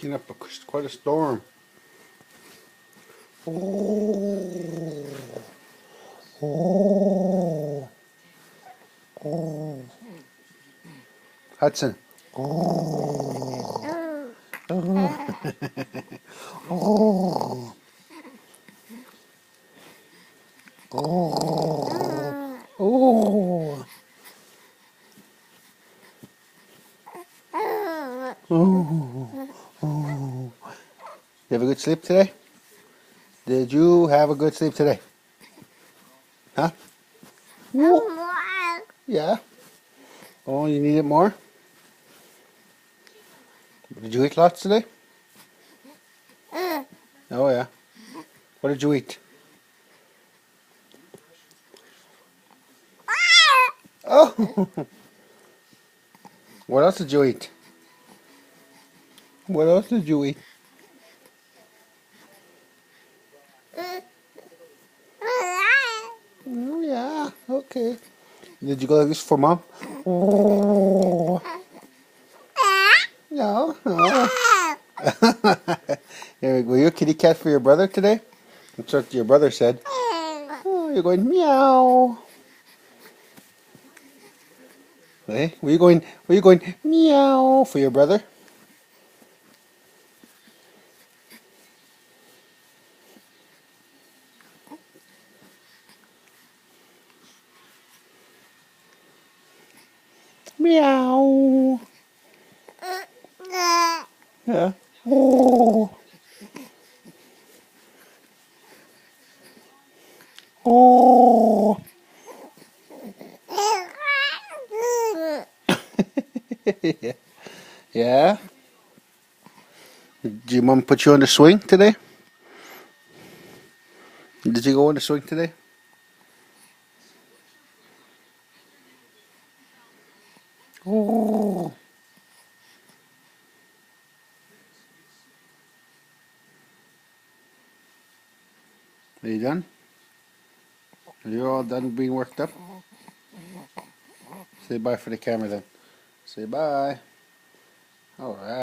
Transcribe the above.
Kicking up quite a storm. Hudson. Oh. You have a good sleep today? Did you have a good sleep today? Huh? Yeah. Oh, you need it more? Did you eat lots today? Oh, yeah. What did you eat? Oh! What else did you eat? What else did you eat? Oh, yeah. Okay. Did you go like this for mom? Oh. No. No. Were you a kitty cat for your brother today? That's what your brother said. Oh, you're going meow. Hey, were you going meow for your brother? Meow. Yeah. Oh. Oh. Yeah. Did your mom put you on the swing today? Did you go on the swing today? Oh. Are you done? Are you all done being worked up? Say bye for the camera then. Say bye. All right.